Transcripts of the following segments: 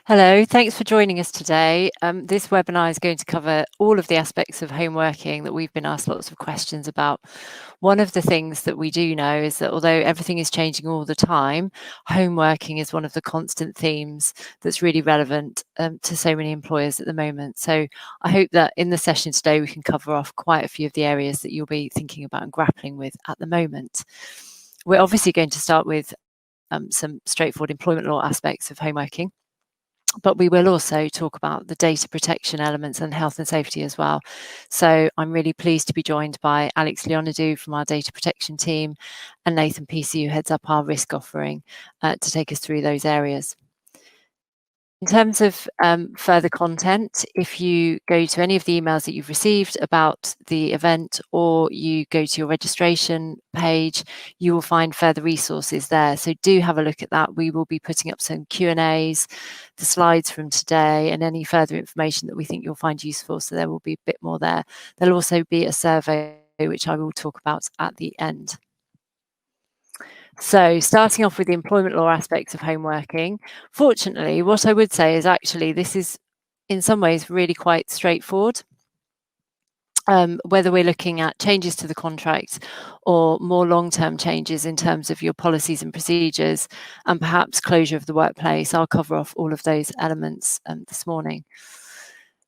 Hello, thanks for joining us today. This webinar is going to cover all of the aspects of home working that we've been asked lots of questions about. One of the things that we do know is that although everything is changing all the time, home working is one of the constant themes that's really relevant to so many employers at the moment. So I hope that in the session today we can cover off quite a few of the areas that you'll be thinking about and grappling with at the moment. We're obviously going to start with some straightforward employment law aspects of home working, but we will also talk about the data protection elements and health and safety as well. So I'm really pleased to be joined by Alex Leonidou from our data protection team and Nathan Peacey, who heads up our risk offering, to take us through those areas. In terms of further content, if you go to any of the emails that you've received about the event, or you go to your registration page, you will find further resources there. So do have a look at that. We will be putting up some Q&As, the slides from today, and any further information that we think you'll find useful. So there will be a bit more there. There'll also be a survey, which I will talk about at the end. So starting off with the employment law aspects of home working, fortunately, what I would say is actually this is in some ways really quite straightforward. Whether we're looking at changes to the contract or more long-term changes in terms of your policies and procedures and perhaps closure of the workplace, I'll cover off all of those elements this morning.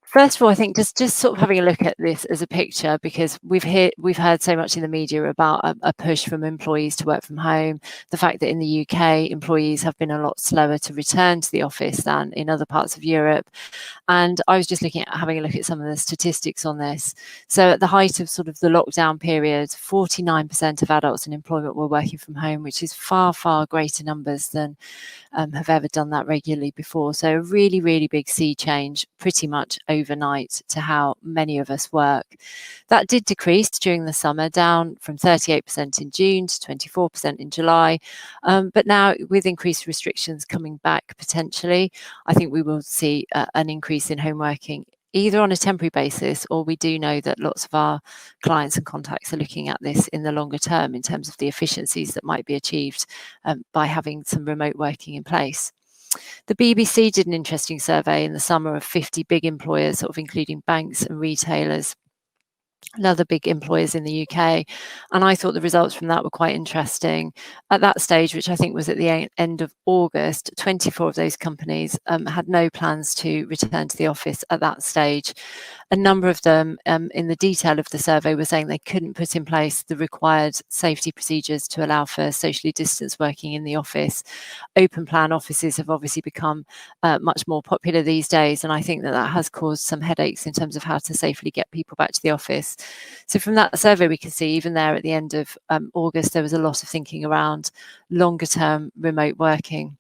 First of all, I think just sort of having a look at this as a picture, because we've heard so much in the media about a push from employees to work from home, the fact that in the UK, employees have been a lot slower to return to the office than in other parts of Europe. And I was just having a look at some of the statistics on this. So at the height of sort of the lockdown period, 49% of adults in employment were working from home, which is far, far greater numbers than have ever done that regularly before. So a really, really big sea change pretty much overnight to how many of us work. That did decrease during the summer, down from 38% in June to 24% in July. But now with increased restrictions coming back potentially, I think we will see an increase in home working, either on a temporary basis, or we do know that lots of our clients and contacts are looking at this in the longer term in terms of the efficiencies that might be achieved by having some remote working in place. The BBC did an interesting survey in the summer of 50 big employers, sort of including banks and retailers and other big employers in the UK. And I thought the results from that were quite interesting. At that stage, which I think was at the end of August, 24 of those companies had no plans to return to the office at that stage. A number of them in the detail of the survey were saying they couldn't put in place the required safety procedures to allow for socially distanced working in the office. Open plan offices have obviously become much more popular these days, and I think that has caused some headaches in terms of how to safely get people back to the office. So from that survey, we can see even there at the end of August, there was a lot of thinking around longer term remote working.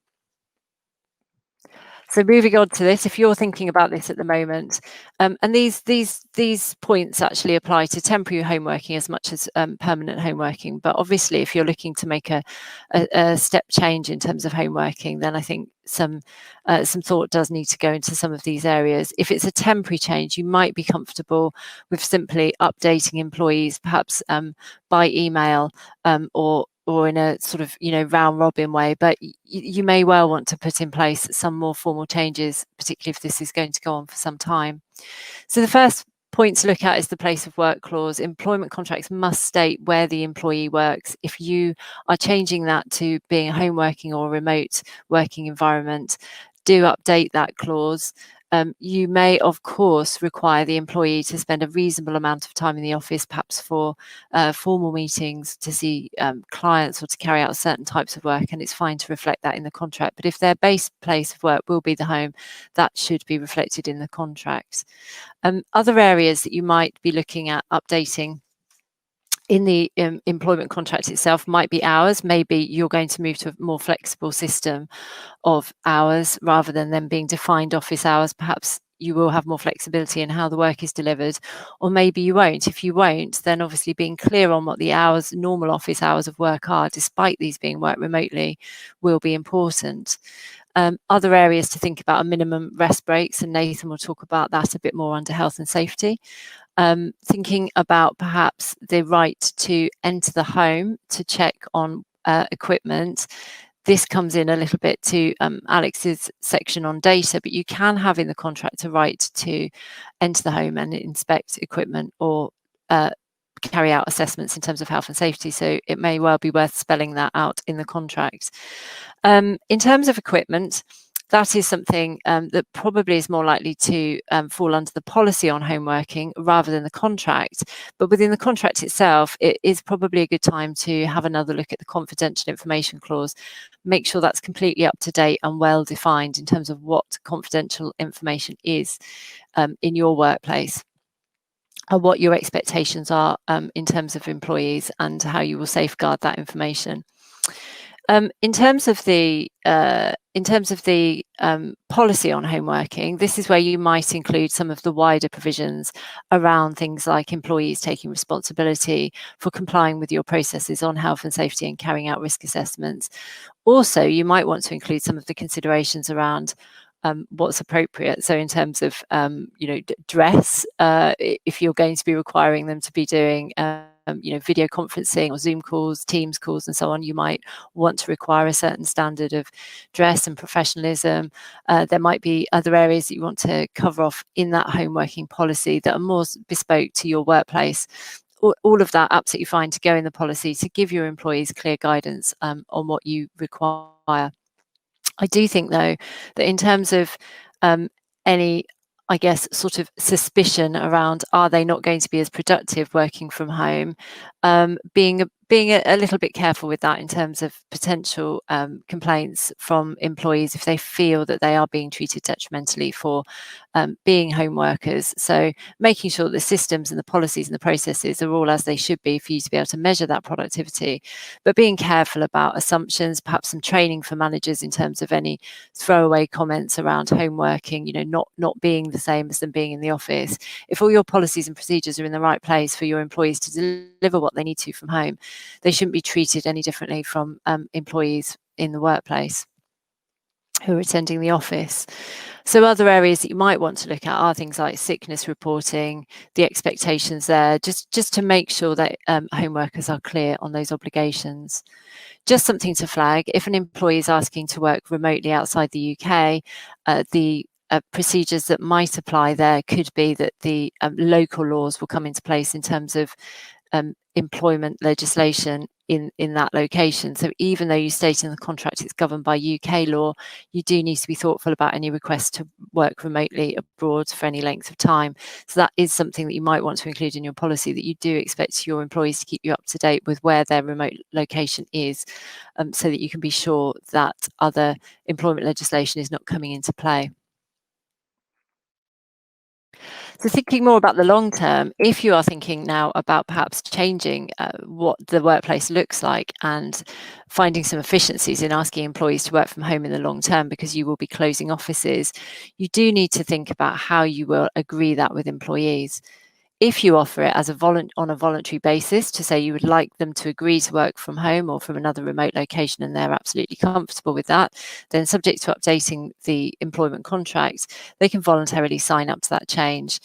So moving on to this, if you're thinking about this at the moment, and these points actually apply to temporary home working as much as permanent home working. But obviously, if you're looking to make a step change in terms of home working, then I think some thought does need to go into some of these areas. If it's a temporary change, you might be comfortable with simply updating employees, perhaps by email or in a sort of, round robin way, but you may well want to put in place some more formal changes, particularly if this is going to go on for some time. So the first point to look at is the place of work clause. Employment contracts must state where the employee works. If you are changing that to being a home working or remote working environment, do update that clause. You may, of course, require the employee to spend a reasonable amount of time in the office, perhaps for formal meetings, to see clients or to carry out certain types of work, and it's fine to reflect that in the contract. But if their base place of work will be the home, that should be reflected in the contract. Other areas that you might be looking at updating in the employment contract itself might be hours. Maybe you're going to move to a more flexible system of hours rather than them being defined office hours. Perhaps you will have more flexibility in how the work is delivered, or maybe you won't. If you won't, then obviously being clear on what the hours, normal office hours of work are, despite these being worked remotely, will be important. Other areas to think about are minimum rest breaks, and Nathan will talk about that a bit more under health and safety. Thinking about perhaps the right to enter the home to check on equipment. this comes in a little bit to Alex's section on data, but you can have in the contract a right to enter the home and inspect equipment or carry out assessments in terms of health and safety. So it may well be worth spelling that out in the contract. In terms of equipment, that is something that probably is more likely to fall under the policy on home working rather than the contract. But within the contract itself, it is probably a good time to have another look at the confidential information clause. Make sure that's completely up to date and well defined in terms of what confidential information is in your workplace, and what your expectations are in terms of employees and how you will safeguard that information. In terms of the policy on home working, this is where you might include some of the wider provisions around things like employees taking responsibility for complying with your processes on health and safety and carrying out risk assessments. Also, you might want to include some of the considerations around what's appropriate. So in terms of, dress, if you're going to be requiring them to be doing video conferencing or Zoom calls, Teams calls, and so on, you might want to require a certain standard of dress and professionalism. There might be other areas that you want to cover off in that home working policy that are more bespoke to your workplace. All of that absolutely fine to go in the policy to give your employees clear guidance on what you require. I do think, though, that in terms of any, I guess, sort of suspicion around are they not going to be as productive working from home, being a little bit careful with that in terms of potential complaints from employees if they feel that they are being treated detrimentally for being home workers. So making sure that the systems and the policies and the processes are all as they should be for you to be able to measure that productivity, but being careful about assumptions, perhaps some training for managers in terms of any throwaway comments around home working, not being the same as them being in the office. If all your policies and procedures are in the right place for your employees to deliver what they need to from home, they shouldn't be treated any differently from employees in the workplace who are attending the office. So other areas that you might want to look at are things like sickness reporting, the expectations there, just to make sure that home workers are clear on those obligations. Just something to flag, if an employee is asking to work remotely outside the UK, the procedures that might apply there could be that the local laws will come into place in terms of employment legislation in that location. So even though you state in the contract it's governed by UK law, you do need to be thoughtful about any requests to work remotely abroad for any length of time. So that is something that you might want to include in your policy, that you do expect your employees to keep you up to date with where their remote location is, so that you can be sure that other employment legislation is not coming into play. So thinking more about the long term, if you are thinking now about perhaps changing what the workplace looks like and finding some efficiencies in asking employees to work from home in the long term because you will be closing offices, you do need to think about how you will agree that with employees. If you offer it as on a voluntary basis to say you would like them to agree to work from home or from another remote location and they're absolutely comfortable with that, then subject to updating the employment contract, they can voluntarily sign up to that change.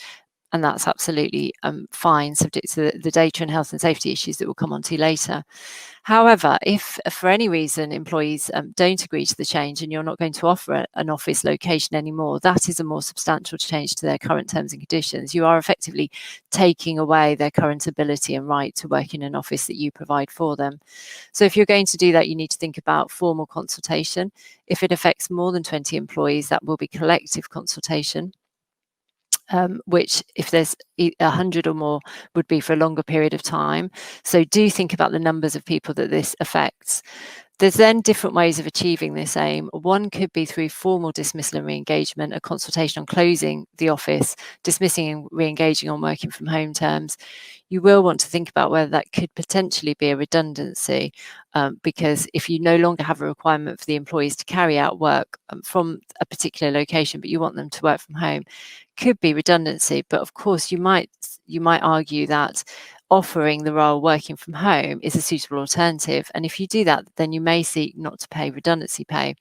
And that's absolutely fine, subject to the data and health and safety issues that we'll come on to later. However, if for any reason employees don't agree to the change and you're not going to offer an office location anymore, that is a more substantial change to their current terms and conditions. You are effectively taking away their current ability and right to work in an office that you provide for them. So if you're going to do that, you need to think about formal consultation. If it affects more than 20 employees, that will be collective consultation. Which if there's 100 or more would be for a longer period of time. So do think about the numbers of people that this affects. There's then different ways of achieving this aim. One could be through formal dismissal and re-engagement, a consultation on closing the office, dismissing and re-engaging on working from home terms. You will want to think about whether that could potentially be a redundancy, because if you no longer have a requirement for the employees to carry out work from a particular location, but you want them to work from home, could be redundancy. But of course, you might argue that offering the role working from home is a suitable alternative. And if you do that, then you may seek not to pay redundancy pay.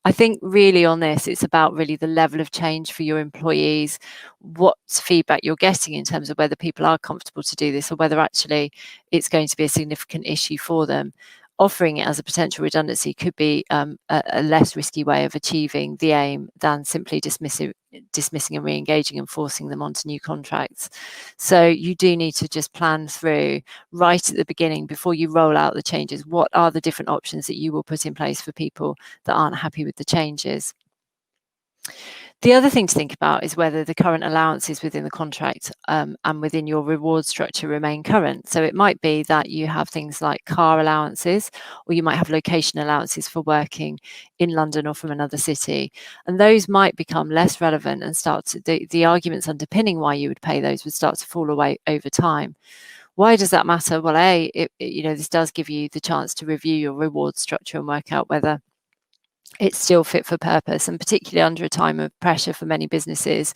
I think really on this, it's about really the level of change for your employees, what feedback you're getting in terms of whether people are comfortable to do this or whether actually it's going to be a significant issue for them. offering it as a potential redundancy could be a less risky way of achieving the aim than simply dismissing and re-engaging and forcing them onto new contracts. So you do need to just plan through right at the beginning, before you roll out the changes, what are the different options that you will put in place for people that aren't happy with the changes. The other thing to think about is whether the current allowances within the contract and within your reward structure remain current. So it might be that you have things like car allowances, or you might have location allowances for working in London or from another city. And those might become less relevant and start to, the arguments underpinning why you would pay those would start to fall away over time. Why does that matter? Well, this does give you the chance to review your reward structure and work out whether it's still fit for purpose. And particularly under a time of pressure for many businesses,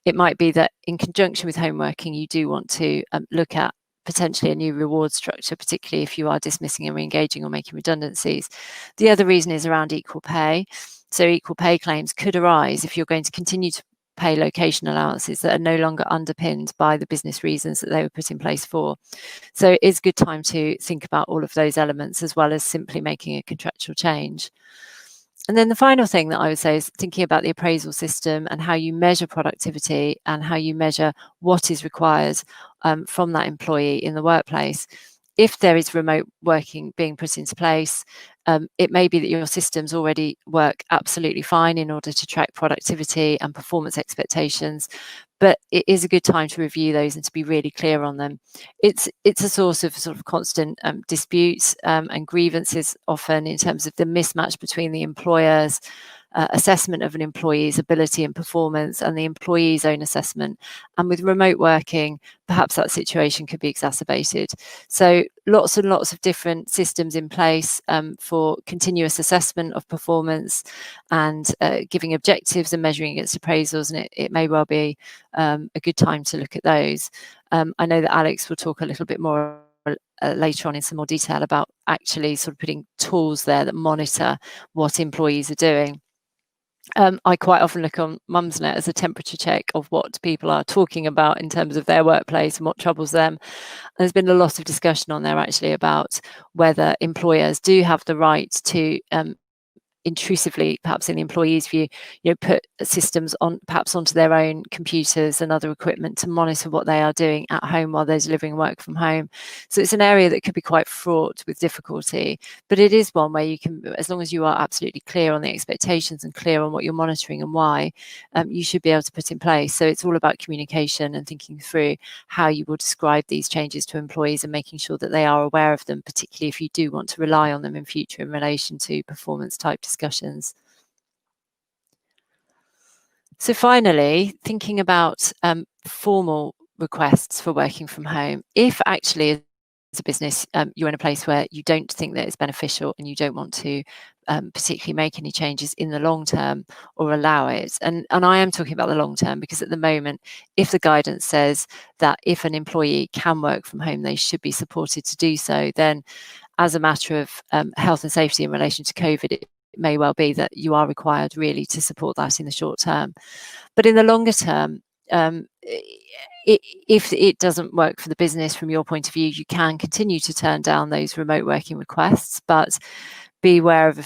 it might be that in conjunction with home working, you do want to look at potentially a new reward structure, particularly if you are dismissing and re-engaging or making redundancies. The other reason is around equal pay. So equal pay claims could arise if you're going to continue to pay location allowances that are no longer underpinned by the business reasons that they were put in place for. So it's a good time to think about all of those elements, as well as simply making a contractual change. And then the final thing that I would say is thinking about the appraisal system and how you measure productivity and how you measure what is required from that employee in the workplace. If there is remote working being put into place, it may be that your systems already work absolutely fine in order to track productivity and performance expectations, but it is a good time to review those and to be really clear on them. It's a source of sort of constant disputes and grievances, often in terms of the mismatch between the employer's assessment of an employee's ability and performance and the employee's own assessment. And with remote working, perhaps that situation could be exacerbated. So lots and lots of different systems in place for continuous assessment of performance and giving objectives and measuring against appraisals. And it may well be a good time to look at those. I know that Alex will talk a little bit more later on in some more detail about actually sort of putting tools there that monitor what employees are doing. I quite often look on Mumsnet as a temperature check of what people are talking about in terms of their workplace and what troubles them. There's been a lot of discussion on there actually about whether employers do have the right to intrusively, perhaps in the employee's view, put systems on perhaps onto their own computers and other equipment to monitor what they are doing at home while they're delivering work from home. So it's an area that could be quite fraught with difficulty, but it is one where you can, as long as you are absolutely clear on the expectations and clear on what you're monitoring and why, you should be able to put in place. So it's all about communication and thinking through how you will describe these changes to employees and making sure that they are aware of them, particularly if you do want to rely on them in future in relation to performance type discussions. So finally, thinking about formal requests for working from home. If actually as a business you're in a place where you don't think that it's beneficial and you don't want to particularly make any changes in the long term or allow it, and I am talking about the long term, because at the moment, if the guidance says that if an employee can work from home, they should be supported to do so, then as a matter of health and safety in relation to COVID, it may well be that you are required really to support that in the short term. But in the longer term, if it doesn't work for the business from your point of view, you can continue to turn down those remote working requests, but be aware of a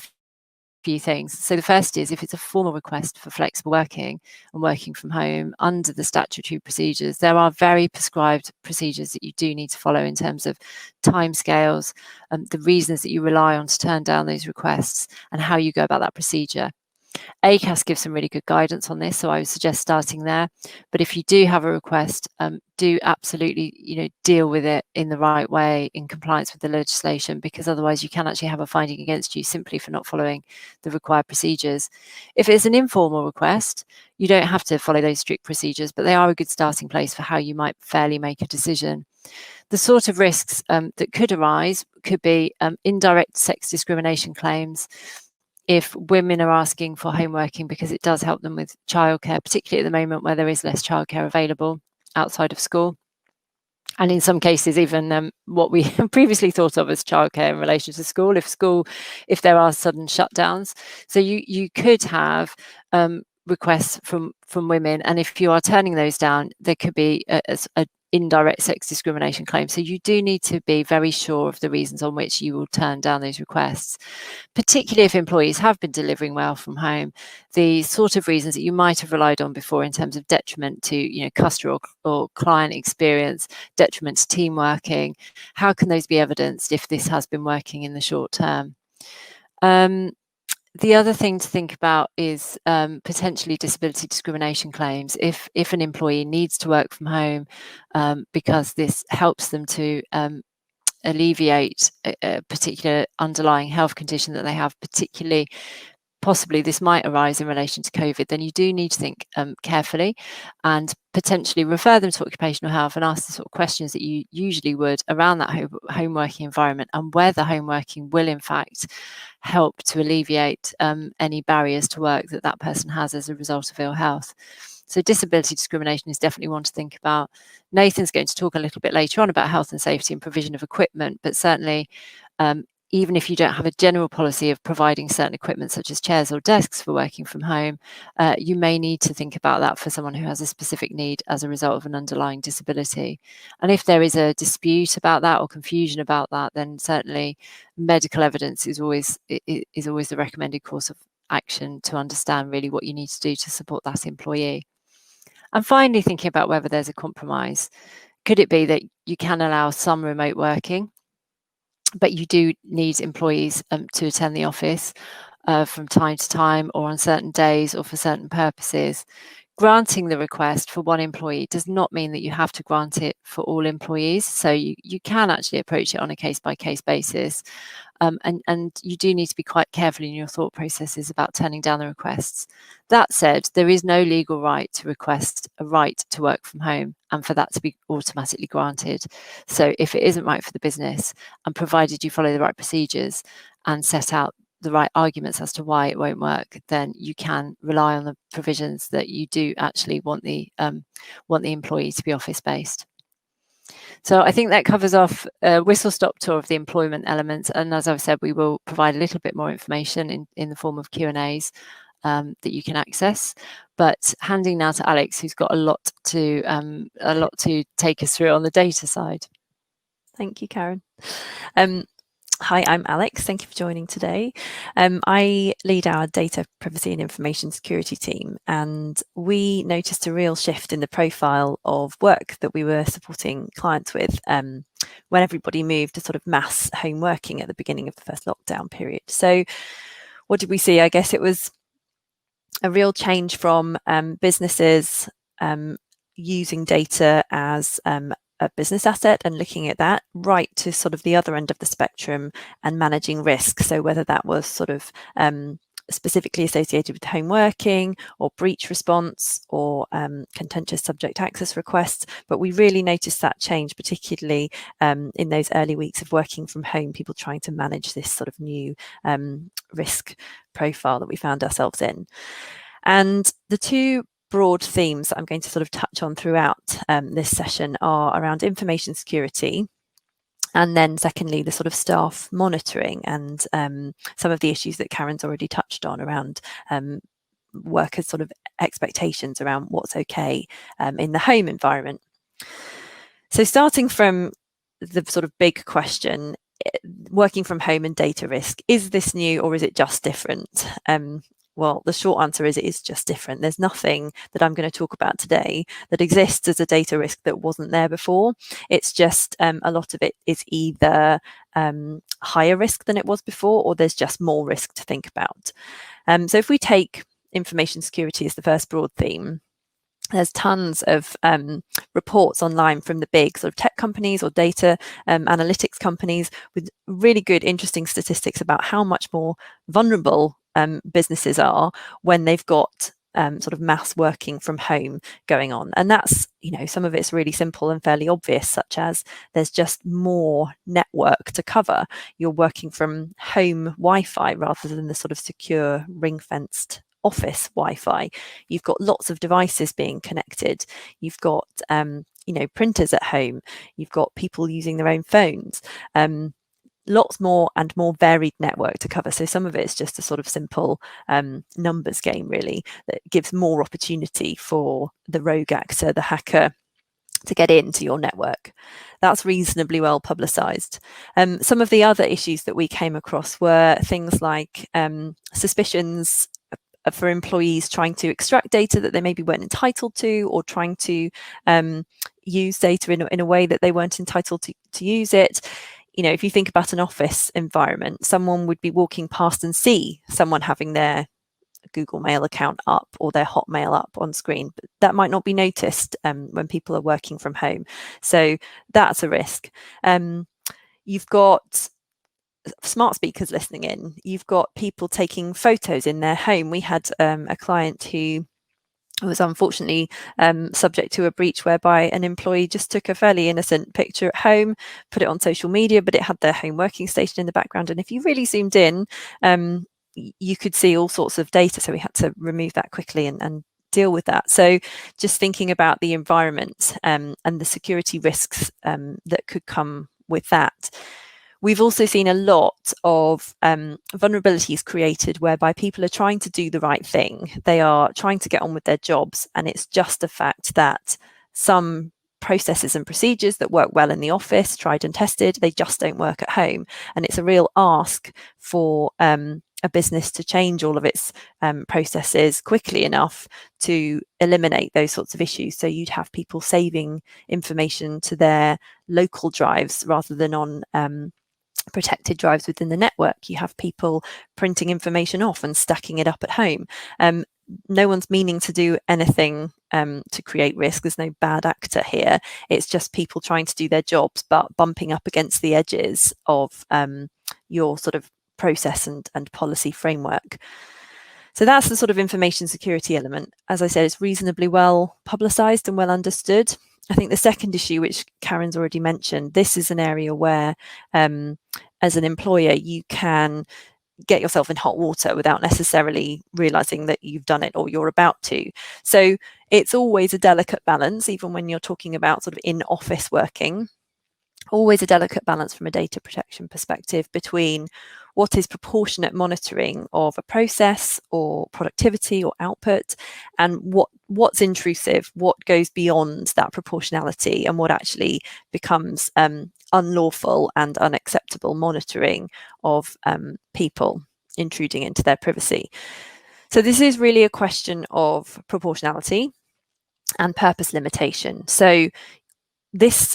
few things. So the first is, if it's a formal request for flexible working and working from home under the statutory procedures, there are very prescribed procedures that you do need to follow in terms of timescales, the reasons that you rely on to turn down those requests, and how you go about that procedure. ACAS gives some really good guidance on this, so I would suggest starting there. But if you do have a request, do absolutely deal with it in the right way, in compliance with the legislation, because otherwise you can actually have a finding against you simply for not following the required procedures. If it's an informal request, you don't have to follow those strict procedures, but they are a good starting place for how you might fairly make a decision. The sort of risks that could arise could be indirect sex discrimination claims. If women are asking for home working because it does help them with childcare, particularly at the moment where there is less childcare available outside of school. And in some cases, even what we previously thought of as childcare in relation to school, if there are sudden shutdowns. So you could have requests from women, and if you are turning those down, there could be indirect sex discrimination claims. So you do need to be very sure of the reasons on which you will turn down those requests, particularly if employees have been delivering well from home. The sort of reasons that you might have relied on before in terms of detriment to customer or client experience, detriment to team working, how can those be evidenced if this has been working in the short term? The other thing to think about is potentially disability discrimination claims. If an employee needs to work from home because this helps them to alleviate a particular underlying health condition that they have, particularly possibly this might arise in relation to COVID, then you do need to think carefully and potentially refer them to occupational health and ask the sort of questions that you usually would around that home working environment and whether home working will in fact help to alleviate any barriers to work that person has as a result of ill health. So disability discrimination is definitely one to think about. Nathan's going to talk a little bit later on about health and safety and provision of equipment, but certainly even if you don't have a general policy of providing certain equipment such as chairs or desks for working from home, you may need to think about that for someone who has a specific need as a result of an underlying disability. And if there is a dispute about that or confusion about that, then certainly medical evidence is always the recommended course of action to understand really what you need to do to support that employee. And finally, thinking about whether there's a compromise. Could it be that you can allow some remote working, but you do need employees to attend the office from time to time or on certain days or for certain purposes? Granting the request for one employee does not mean that you have to grant it for all employees. So you can actually approach it on a case-by-case basis. And you do need to be quite careful in your thought processes about turning down the requests. That said, there is no legal right to request a right to work from home and for that to be automatically granted. So if it isn't right for the business, and provided you follow the right procedures and set out the right arguments as to why it won't work, then you can rely on the provisions that you do actually want the employee to be office-based. So I think that covers off a whistle-stop tour of the employment elements. And as I've said, we will provide a little bit more information in the form of Q&As that you can access. But handing now to Alex, who's got a lot to take us through on the data side. Thank you, Karen. Hi, I'm Alex. Thank you for joining today. I lead our data privacy and information security team, and we noticed a real shift in the profile of work that we were supporting clients with when everybody moved to sort of mass home working at the beginning of the first lockdown period. So what did we see? I guess it was a real change from businesses using data as a business asset and looking at that, right to sort of the other end of the spectrum and managing risk. So whether that was sort of specifically associated with home working or breach response or contentious subject access requests, but we really noticed that change, particularly in those early weeks of working from home, people trying to manage this sort of new risk profile that we found ourselves in. And the two broad themes that I'm going to sort of touch on throughout this session are around information security, and then secondly, the sort of staff monitoring and some of the issues that Karen's already touched on around workers' sort of expectations around what's okay in the home environment. So starting from the sort of big question, working from home and data risk, is this new or is it just different? Well, the short answer is it is just different. There's nothing that I'm going to talk about today that exists as a data risk that wasn't there before. It's just a lot of it is either higher risk than it was before, or there's just more risk to think about. So if we take information security as the first broad theme, there's tons of reports online from the big sort of tech companies or data analytics companies with really good, interesting statistics about how much more vulnerable businesses are when they've got sort of mass working from home going on. And that's, some of it's really simple and fairly obvious, such as there's just more network to cover. You're working from home Wi-Fi rather than the sort of secure ring-fenced office Wi-Fi. You've got lots of devices being connected. You've got printers at home. You've got people using their own phones. Lots more and more varied network to cover. So some of it is just a sort of simple numbers game, really, that gives more opportunity for the rogue actor, the hacker, to get into your network. That's reasonably well publicised. Some of the other issues that we came across were things like suspicions for employees trying to extract data that they maybe weren't entitled to, or trying to use data in a way that they weren't entitled to use it. You know, if you think about an office environment, someone would be walking past and see someone having their Google Mail account up or their Hotmail up on screen, but that might not be noticed when people are working from home. So that's a risk. You've got smart speakers listening in. You've got people taking photos in their home. We had a client who was unfortunately subject to a breach whereby an employee just took a fairly innocent picture at home, put it on social media, but it had their home working station in the background. And if you really zoomed in, you could see all sorts of data. So we had to remove that quickly and deal with that. So just thinking about the environment and the security risks that could come with that. We've also seen a lot of vulnerabilities created whereby people are trying to do the right thing. They are trying to get on with their jobs, and it's just a fact that some processes and procedures that work well in the office, tried and tested, they just don't work at home. And it's a real ask for a business to change all of its processes quickly enough to eliminate those sorts of issues. So you'd have people saving information to their local drives rather than on protected drives within the network. You have people printing information off and stacking it up at home. No one's meaning to do anything to create risk. There's no bad actor here. It's just people trying to do their jobs, but bumping up against the edges of your sort of process and policy framework. So that's the sort of information security element. As I said, it's reasonably well publicised and well understood. I think the second issue, which Karen's already mentioned, this is an area where, as an employer, you can get yourself in hot water without necessarily realising that you've done it or you're about to. So it's always a delicate balance, even when you're talking about sort of in-office working. Always a delicate balance from a data protection perspective between what is proportionate monitoring of a process or productivity or output, and what's intrusive, what goes beyond that proportionality, and what actually becomes unlawful and unacceptable monitoring of people intruding into their privacy. So this is really a question of proportionality and purpose limitation. So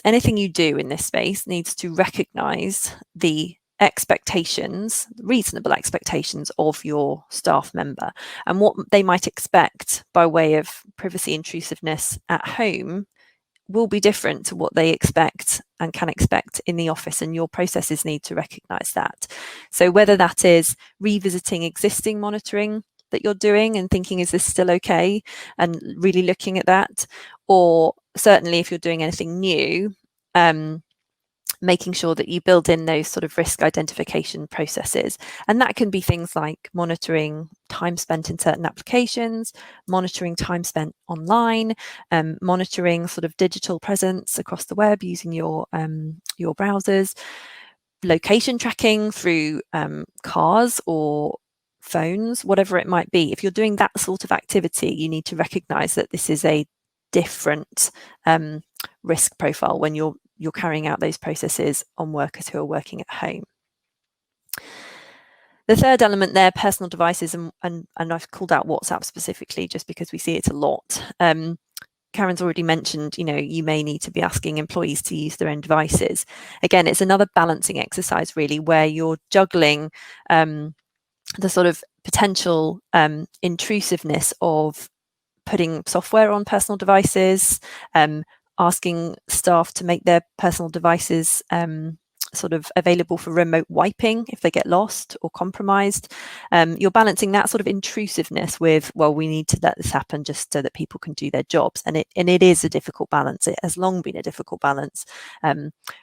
anything you do in this space needs to recognise the expectations, reasonable expectations of your staff member, and what they might expect by way of privacy intrusiveness at home will be different to what they expect and can expect in the office, and your processes need to recognise that. So whether that is revisiting existing monitoring that you're doing and thinking, is this still okay, and really looking at that, or certainly if you're doing anything new, making sure that you build in those sort of risk identification processes. And that can be things like monitoring time spent in certain applications, monitoring time spent online, monitoring sort of digital presence across the web using your browsers, location tracking through cars or phones, whatever it might be. If you're doing that sort of activity, you need to recognise that this is a different risk profile when you're carrying out those processes on workers who are working at home. The third element there, personal devices, and I've called out WhatsApp specifically just because we see it a lot. Karen's already mentioned, you may need to be asking employees to use their own devices. Again, it's another balancing exercise really, where you're juggling the sort of potential intrusiveness of putting software on personal devices, asking staff to make their personal devices sort of available for remote wiping if they get lost or compromised. You're balancing that sort of intrusiveness with, well, we need to let this happen just so that people can do their jobs. And it is a difficult balance. It has long been a difficult balance,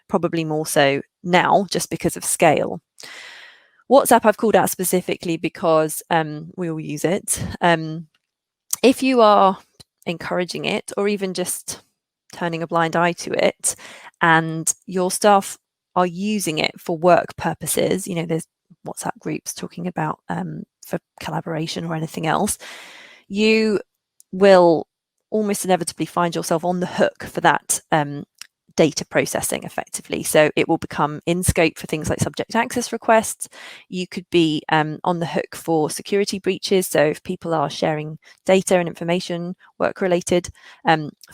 probably more so now just because of scale. WhatsApp I've called out specifically because we all use it. If you are encouraging it or even just turning a blind eye to it, and your staff are using it for work purposes, there's WhatsApp groups talking about for collaboration or anything else, you will almost inevitably find yourself on the hook for that data processing effectively. So it will become in scope for things like subject access requests. You could be on the hook for security breaches. So if people are sharing data and information work related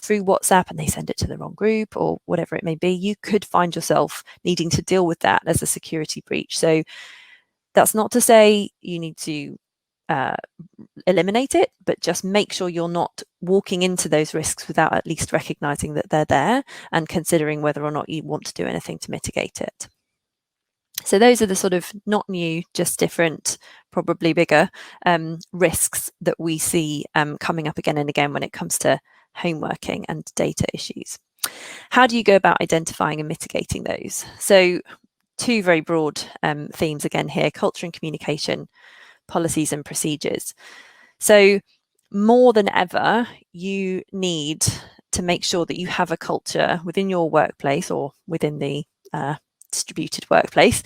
through WhatsApp and they send it to the wrong group or whatever it may be, you could find yourself needing to deal with that as a security breach. So that's not to say you need to eliminate it, but just make sure you're not walking into those risks without at least recognizing that they're there and considering whether or not you want to do anything to mitigate it. So those are the sort of not new, just different, probably bigger risks that we see coming up again and again when it comes to home working and data issues. How do you go about identifying and mitigating those? So two very broad themes again here: culture and communication, policies and procedures. So more than ever, you need to make sure that you have a culture within your workplace or within the distributed workplace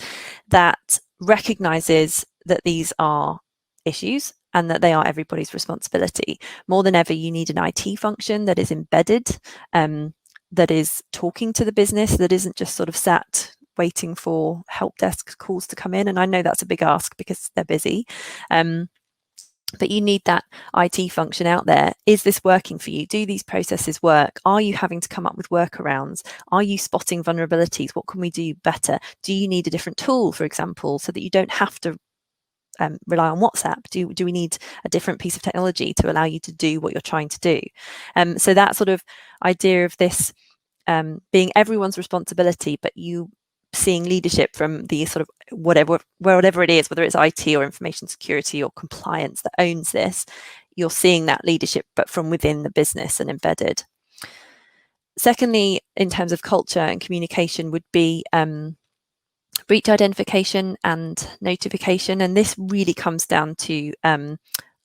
that recognizes that these are issues and that they are everybody's responsibility. More than ever, you need an IT function that is embedded, that is talking to the business, that isn't just sort of sat waiting for help desk calls to come in. And I know that's a big ask because they're busy. But you need that IT function out there. Is this working for you? Do these processes work? Are you having to come up with workarounds? Are you spotting vulnerabilities? What can we do better? Do you need a different tool, for example, so that you don't have to rely on WhatsApp? Do we need a different piece of technology to allow you to do what you're trying to do? So that sort of idea of this being everyone's responsibility, but you seeing leadership from the sort of whatever it is, whether it's IT or information security or compliance that owns this, you're seeing that leadership, but from within the business and embedded. Secondly, in terms of culture and communication would be breach identification and notification. And this really comes down to,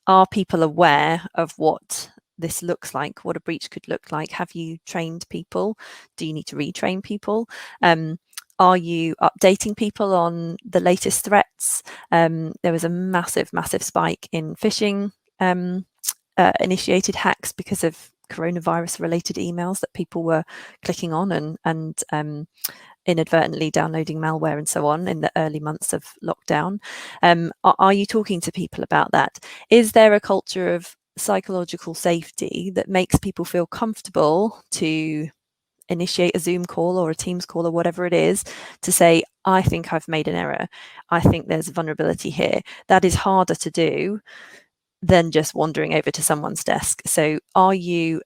are people aware of what this looks like, what a breach could look like? Have you trained people? Do you need to retrain people? Are you updating people on the latest threats? There was a massive spike in phishing initiated hacks because of coronavirus related emails that people were clicking on and inadvertently downloading malware and so on in the early months of lockdown. Are you talking to people about that? Is there a culture of psychological safety that makes people feel comfortable to initiate a Zoom call or a Teams call or whatever it is to say, I think I've made an error. I think there's a vulnerability here. That is harder to do than just wandering over to someone's desk. So are you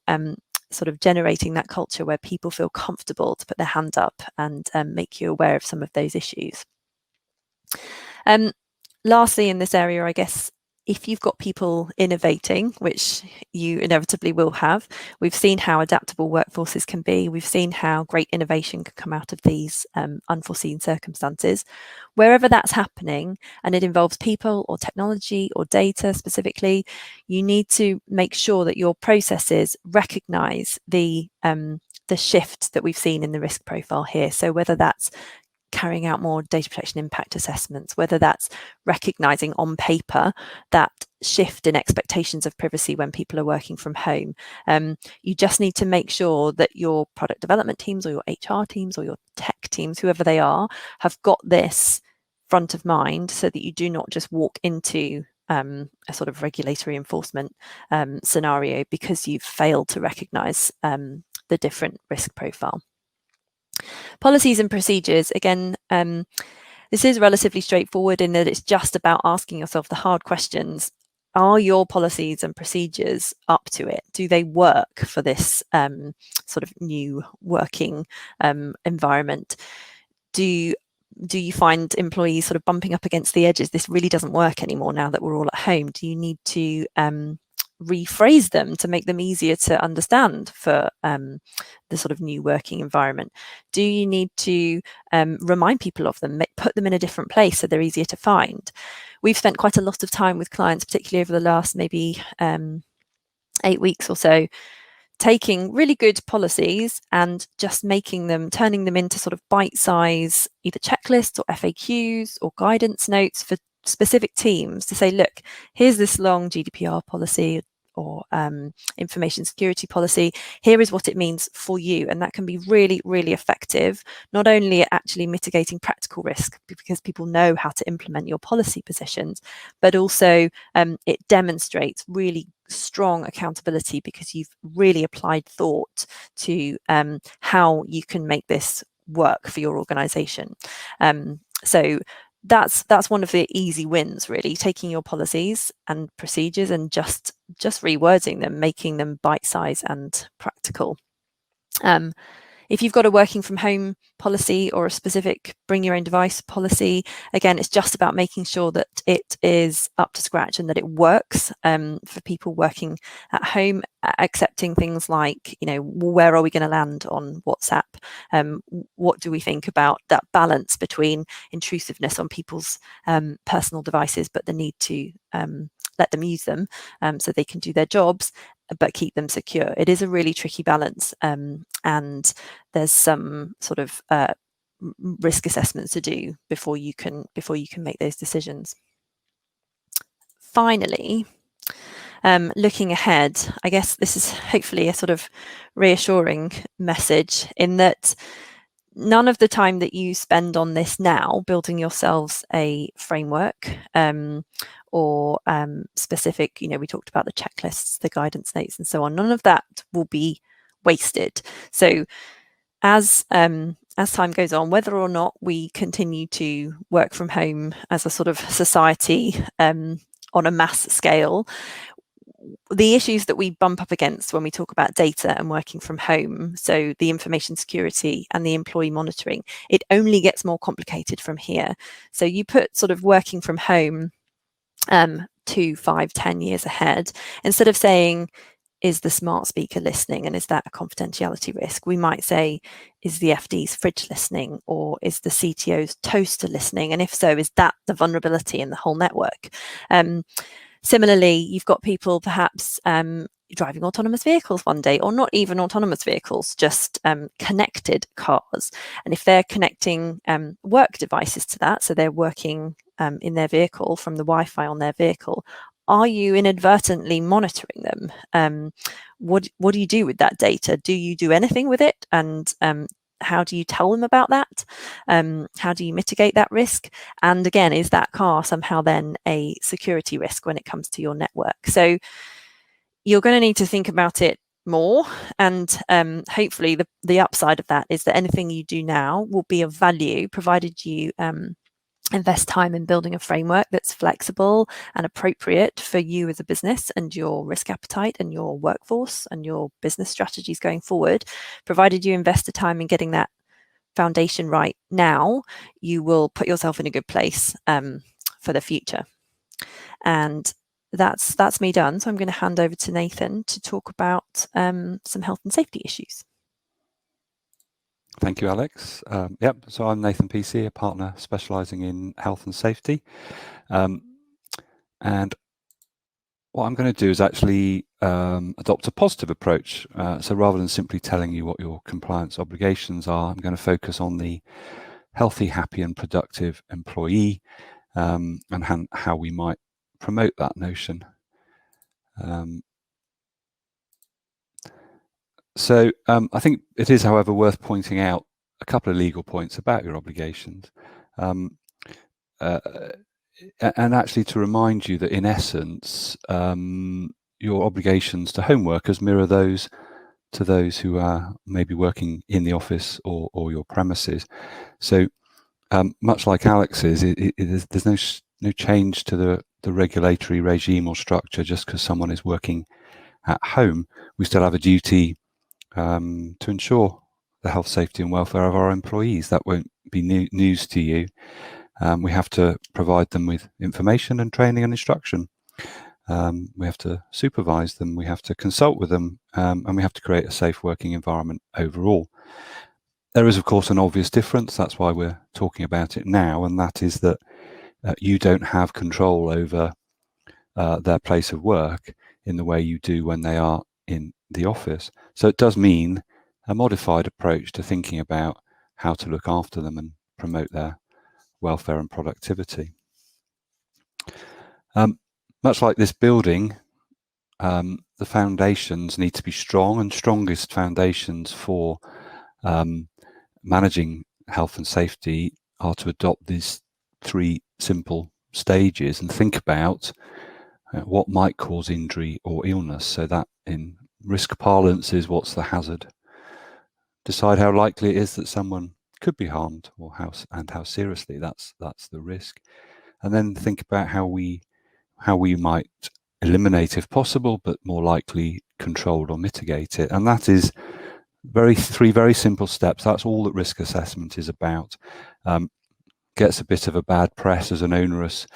sort of generating that culture where people feel comfortable to put their hand up and make you aware of some of those issues? Lastly, in this area, I guess, if you've got people innovating, which you inevitably will have, we've seen how adaptable workforces can be. We've seen how great innovation can come out of these unforeseen circumstances. Wherever that's happening, and it involves people or technology or data specifically, you need to make sure that your processes recognize the shift that we've seen in the risk profile here. So whether that's carrying out more data protection impact assessments, whether that's recognizing on paper that shift in expectations of privacy when people are working from home. You just need to make sure that your product development teams or your HR teams or your tech teams, whoever they are, have got this front of mind so that you do not just walk into a sort of regulatory enforcement scenario because you've failed to recognize the different risk profile. Policies and procedures, again, this is relatively straightforward in that it's just about asking yourself the hard questions. Are your policies and procedures up to it? Do they work for this sort of new working environment? Do you find employees sort of bumping up against the edges? This really doesn't work anymore now that we're all at home. Do you need to rephrase them to make them easier to understand for the sort of new working environment? Do you need to remind people of them, put them in a different place so they're easier to find? We've spent quite a lot of time with clients, particularly over the last maybe 8 weeks or so, taking really good policies and just turning them into sort of bite-size either checklists or FAQs or guidance notes for specific teams to say, look, here's this long GDPR policy or information security policy. Here is what it means for you, and that can be really, really effective, not only at actually mitigating practical risk because people know how to implement your policy positions, but also it demonstrates really strong accountability because you've really applied thought to how you can make this work for your organization. So that's one of the easy wins, really, taking your policies and procedures and just rewording them, making them bite-sized and practical. If you've got a working from home policy or a specific bring your own device policy, again, it's just about making sure that it is up to scratch and that it works for people working at home, accepting things like, where are we going to land on WhatsApp? What do we think about that balance between intrusiveness on people's personal devices, but the need to let them use them so they can do their jobs, but keep them secure? It is a really tricky balance, and there's some sort of risk assessments to do before you can make those decisions. Finally, looking ahead, I guess this is hopefully a sort of reassuring message in that none of the time that you spend on this now, building yourselves a framework or specific, we talked about the checklists, the guidance notes and so on, none of that will be wasted. So as time goes on, whether or not we continue to work from home as a sort of society on a mass scale, the issues that we bump up against when we talk about data and working from home, so the information security and the employee monitoring, it only gets more complicated from here. So you put sort of working from home 2, 5, 10 years ahead, instead of saying, is the smart speaker listening and is that a confidentiality risk? We might say, is the FD's fridge listening, or is the CTO's toaster listening? And if so, is that the vulnerability in the whole network? Similarly, you've got people perhaps driving autonomous vehicles one day, or not even autonomous vehicles, just connected cars. And if they're connecting work devices to that, so they're working in their vehicle from the Wi-Fi on their vehicle, are you inadvertently monitoring them? What do you do with that data? Do you do anything with it? And how do you tell them about that? How do you mitigate that risk? And again, is that car somehow then a security risk when it comes to your network? So you're going to need to think about it more, and hopefully the upside of that is that anything you do now will be of value, provided you invest time in building a framework that's flexible and appropriate for you as a business and your risk appetite and your workforce and your business strategies going forward. Provided you invest the time in getting that foundation right now, you will put yourself in a good place for the future. And that's me done. So I'm going to hand over to Nathan to talk about some health and safety issues. Thank you, Alex. So I'm Nathan PC, a partner specialising in health and safety. And what I'm going to do is actually adopt a positive approach. So rather than simply telling you what your compliance obligations are, I'm going to focus on the healthy, happy and productive employee and how we might promote that notion. So I think it is, however, worth pointing out a couple of legal points about your obligations, and actually to remind you that in essence your obligations to home workers mirror those to those who are maybe working in the office or your premises. So much like Alex's, there's no change to the regulatory regime or structure just because someone is working at home. We still have a duty to ensure the health, safety and welfare of our employees. That won't be news to you. We have to provide them with information and training and instruction. We have to supervise them, we have to consult with them, and we have to create a safe working environment overall. There is, of course, an obvious difference. That's why we're talking about it now, and that is that you don't have control over their place of work in the way you do when they are in the office. So it does mean a modified approach to thinking about how to look after them and promote their welfare and productivity. Much like this building, the foundations need to be strong, and strongest foundations for managing health and safety are to adopt these 3 simple stages and think about what might cause injury or illness. So that in risk parlance is, what's the hazard? Decide how likely it is that someone could be harmed, or how seriously. That's the risk. And then think about how we might eliminate, if possible, but more likely control or mitigate it. And that is 3 very simple steps. That's all that risk assessment is about. Gets a bit of a bad press as an onerous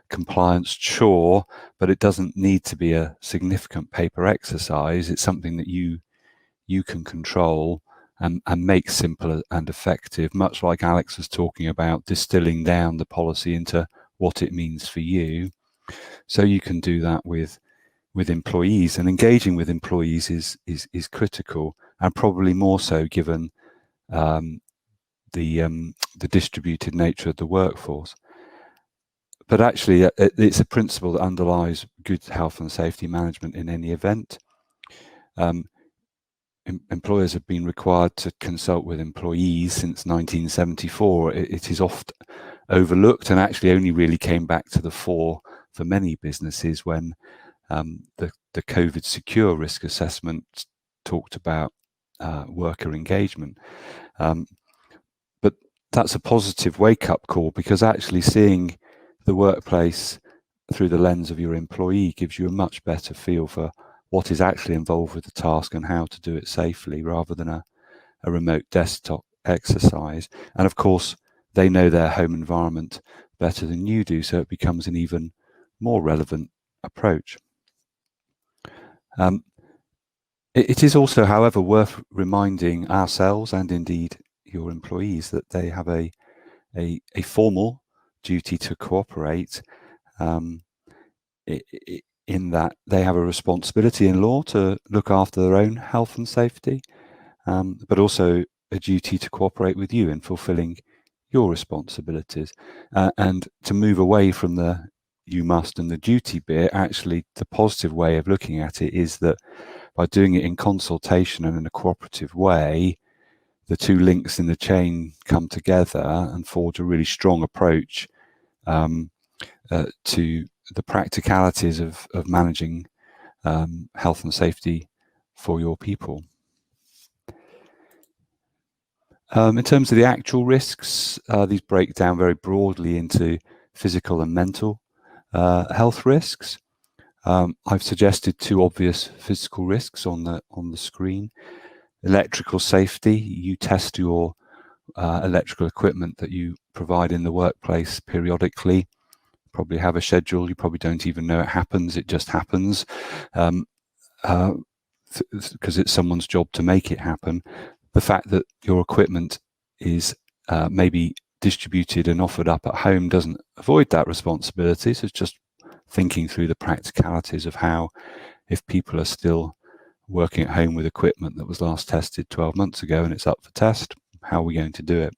compliance chore, but it doesn't need to be a significant paper exercise. It's something that you can control and make simple and effective, much like Alex was talking about, distilling down the policy into what it means for you. So you can do that with employees, and engaging with employees is critical, and probably more so given the distributed nature of the workforce. But actually, it's a principle that underlies good health and safety management in any event. Employers have been required to consult with employees since 1974. It is oft overlooked, and actually only really came back to the fore for many businesses when the COVID secure risk assessment talked about worker engagement. But that's a positive wake-up call, because actually seeing the workplace through the lens of your employee gives you a much better feel for what is actually involved with the task and how to do it safely, rather than a remote desktop exercise. And of course, they know their home environment better than you do, so it becomes an even more relevant approach. It is also, however, worth reminding ourselves, and indeed your employees, that they have a formal duty to cooperate, in that they have a responsibility in law to look after their own health and safety, but also a duty to cooperate with you in fulfilling your responsibilities, and to move away from the you must and the duty bit. Actually, the positive way of looking at it is that by doing it in consultation and in a cooperative way, the 2 links in the chain come together and forge a really strong approach to the practicalities of managing health and safety for your people. In terms of the actual risks, these break down very broadly into physical and mental health risks. I've suggested 2 obvious physical risks on the screen. Electrical safety. You test your electrical equipment that you provide in the workplace periodically. Probably have a schedule. You probably don't even know it happens. It just happens because it's someone's job to make it happen. The fact that your equipment is maybe distributed and offered up at home doesn't avoid that responsibility. So it's just thinking through the practicalities of how, if people are still working at home with equipment that was last tested 12 months ago and it's up for test, how are we going to do it?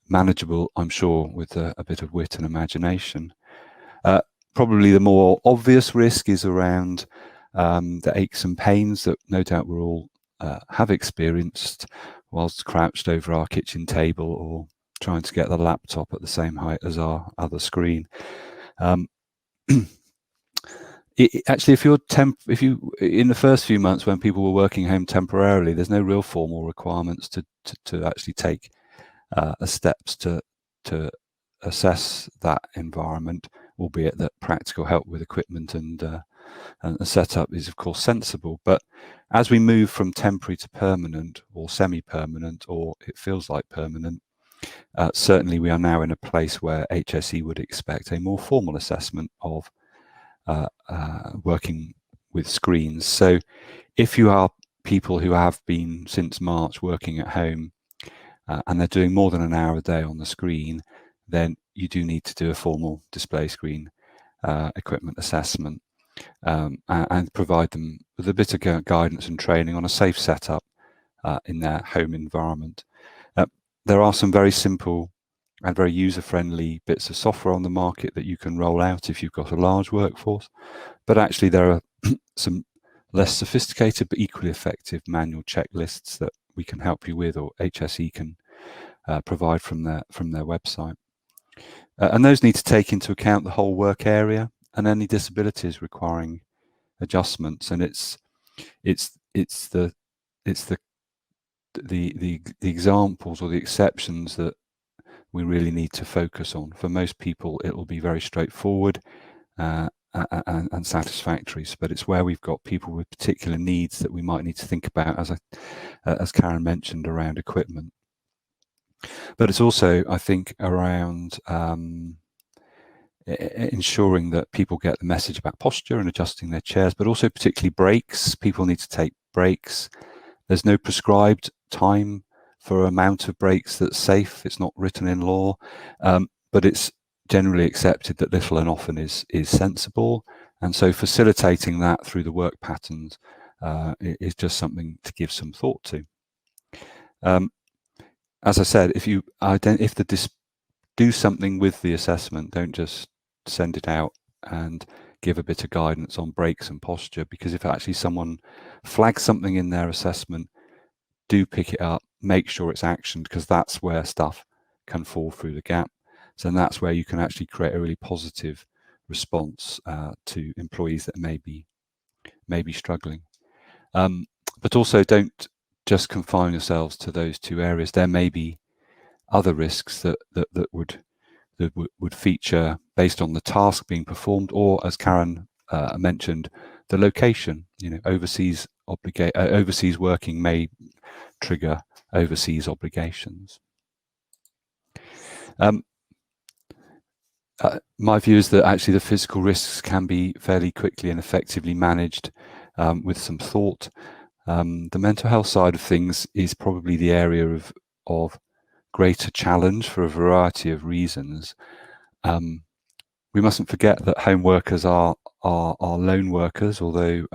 Manageable, I'm sure, with a bit of wit and imagination. Probably the more obvious risk is around the aches and pains that no doubt we're all have experienced whilst crouched over our kitchen table or trying to get the laptop at the same height as our other screen. Actually, if you in the first few months when people were working home temporarily, there's no real formal requirements to actually take steps to assess that environment, albeit that practical help with equipment and the setup is of course sensible. But as we move from temporary to permanent, or semi-permanent, or it feels like permanent, certainly we are now in a place where HSE would expect a more formal assessment of working with screens. So if you are people who have been since March working at home and they're doing more than an hour a day on the screen, then you do need to do a formal display screen equipment assessment and provide them with a bit of guidance and training on a safe setup in their home environment. There are some very simple and very user-friendly bits of software on the market that you can roll out if you've got a large workforce. But actually there are some less sophisticated but equally effective manual checklists that we can help you with, or HSE can provide from their website. And those need to take into account the whole work area and any disabilities requiring adjustments. And it's the examples or the exceptions that we really need to focus on. For most people, it will be very straightforward and satisfactory, but it's where we've got people with particular needs that we might need to think about, as Karen mentioned, around equipment. But it's also, I think, around ensuring that people get the message about posture and adjusting their chairs, but also particularly breaks. People need to take breaks. There's no prescribed time for amount of breaks that's safe. It's not written in law, but it's generally accepted that little and often is sensible. And so facilitating that through the work patterns is just something to give some thought to. As I said, if do something with the assessment, don't just send it out and give a bit of guidance on breaks and posture, because if actually someone flags something in their assessment, do pick it up, make sure it's actioned, because that's where stuff can fall through the gap. So that's where you can actually create a really positive response to employees that may be struggling. But also don't just confine yourselves to those two areas. There may be other risks that would feature based on the task being performed, or, as Karen mentioned, the location. Overseas working may trigger overseas obligations. My view is that actually the physical risks can be fairly quickly and effectively managed with some thought. The mental health side of things is probably the area of greater challenge for a variety of reasons. We mustn't forget that home workers are lone workers, although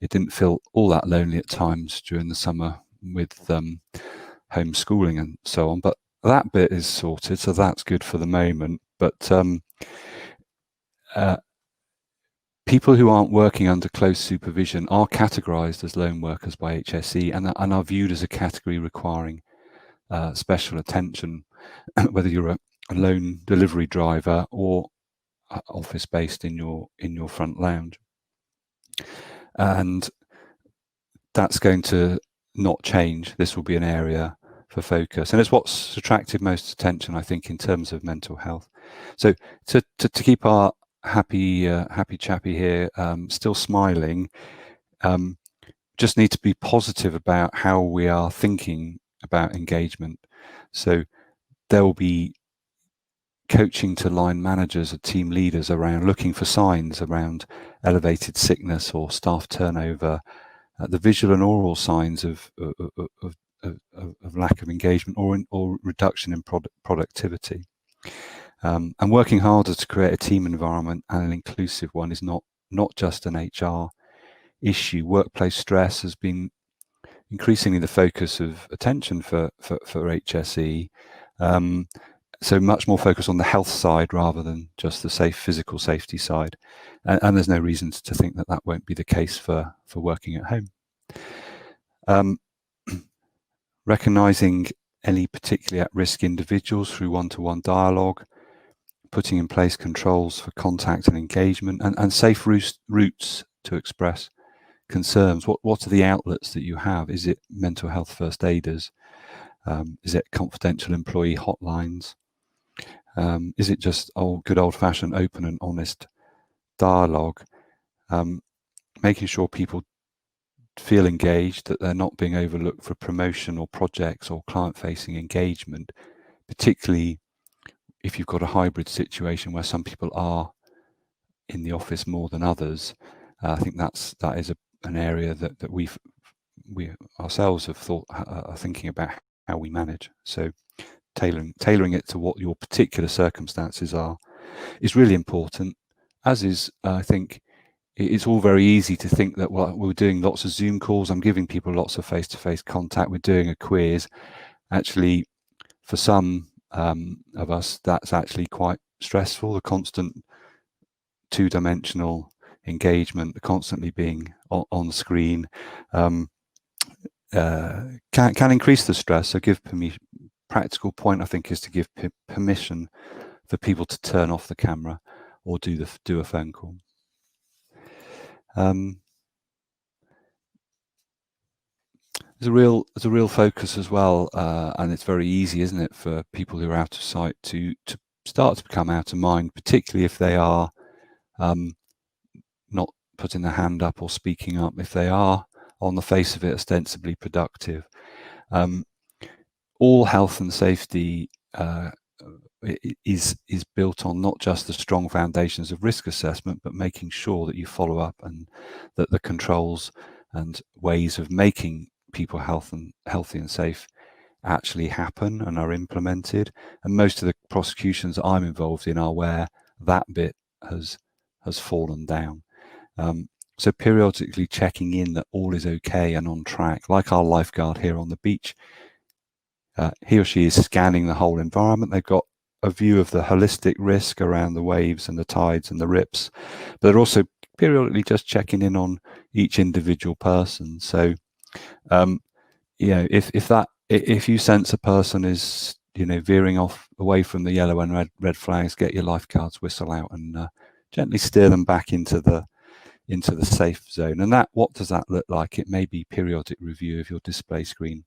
it didn't feel all that lonely at times during the summer with homeschooling and so on. But that bit is sorted, so that's good for the moment. But people who aren't working under close supervision are categorised as lone workers by HSE and are viewed as a category requiring special attention, whether you're a lone delivery driver or office-based in your front lounge. And that's going to not change. This will be an area for focus, and it's what's attracted most attention, I think, in terms of mental health. So to keep our happy chappy here still smiling, just need to be positive about how we are thinking about engagement. So there will be coaching to line managers or team leaders around looking for signs around elevated sickness or staff turnover, the visual and oral signs of lack of engagement or reduction in productivity. And working harder to create a team environment, and an inclusive one, is not just an HR issue. Workplace stress has been increasingly the focus of attention for HSE. So much more focus on the health side rather than just the physical safety side. And there's no reason to think that won't be the case for working at home. Recognising any particularly at-risk individuals through one-to-one dialogue, putting in place controls for contact and engagement, and safe routes to express concerns. What are the outlets that you have? Is it mental health first aiders? Is it confidential employee hotlines? Is it just good old-fashioned open and honest dialogue? Making sure people feel engaged, that they're not being overlooked for promotion or projects or client-facing engagement, particularly if you've got a hybrid situation where some people are in the office more than others. I think that is an area that we ourselves have are thinking about how we manage. So tailoring it to what your particular circumstances are is really important, as is, I think, it's all very easy to think that, well, we're doing lots of Zoom calls, I'm giving people lots of face-to-face contact, we're doing a quiz. Actually, for some of us, that's actually quite stressful, the constant two-dimensional engagement, constantly being on screen, can increase the stress. So give permission. Practical point, I think, is to give permission for people to turn off the camera or do a phone call. There's a real focus as well, and it's very easy, isn't it, for people who are out of sight to start to become out of mind, particularly if they are not putting their hand up or speaking up, if they are on the face of it ostensibly productive. All health and safety is built on not just the strong foundations of risk assessment, but making sure that you follow up and that the controls and ways of making people healthy and safe actually happen and are implemented. And most of the prosecutions I'm involved in are where that bit has fallen down. So periodically checking in that all is okay and on track, like our lifeguard here on the beach. He or she is scanning the whole environment. They've got a view of the holistic risk around the waves and the tides and the rips, but they're also periodically just checking in on each individual person. So, if you sense a person is, veering off away from the yellow and red flags, get your lifeguard's whistle out and gently steer them back into the safe zone. And what does that look like? It may be periodic review of your display screen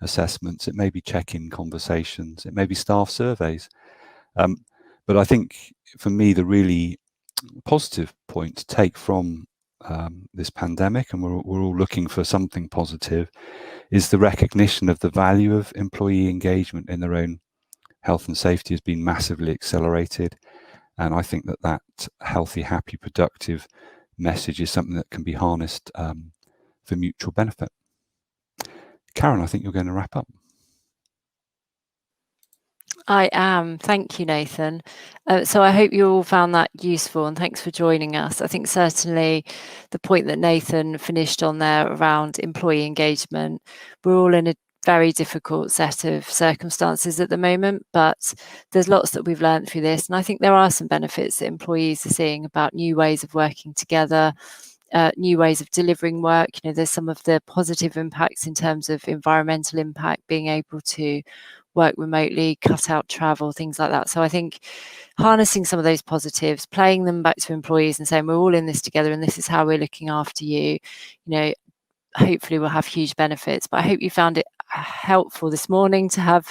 assessments, it may be check-in conversations, it may be staff surveys. But I think for me, the really positive point to take from this pandemic, and we're all looking for something positive, is the recognition of the value of employee engagement in their own health and safety has been massively accelerated. And I think that healthy, happy, productive message is something that can be harnessed for mutual benefit. Karen, I think you're going to wrap up. I am. Thank you, Nathan. So I hope you all found that useful, and thanks for joining us. I think certainly the point that Nathan finished on there around employee engagement, we're all in a very difficult set of circumstances at the moment, but there's lots that we've learned through this. And I think there are some benefits that employees are seeing about new ways of working together, new ways of delivering work. There's some of the positive impacts in terms of environmental impact, being able to work remotely, cut out travel, things like that. So I think harnessing some of those positives, playing them back to employees and saying we're all in this together and this is how we're looking after you, hopefully will have huge benefits. But I hope you found it helpful this morning to have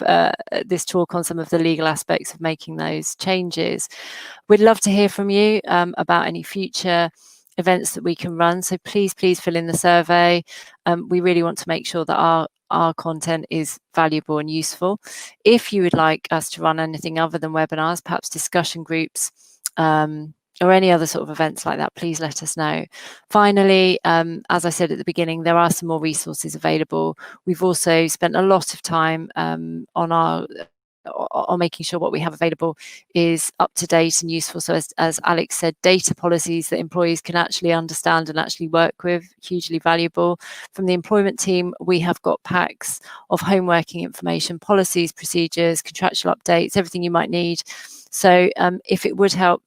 this talk on some of the legal aspects of making those changes. We'd love to hear from you about any future events that we can run. So please fill in the survey. We really want to make sure that our content is valuable and useful. If you would like us to run anything other than webinars, perhaps discussion groups, or any other sort of events like that, please let us know. Finally, as I said at the beginning, there are some more resources available. We've also spent a lot of time on making sure what we have available is up to date and useful. So as Alex said, data policies that employees can actually understand and actually work with, hugely valuable. From the employment team, we have got packs of home working information, policies, procedures, contractual updates, everything you might need. So if it would help,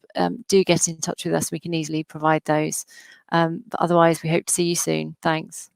do get in touch with us. We can easily provide those. But otherwise, we hope to see you soon. Thanks.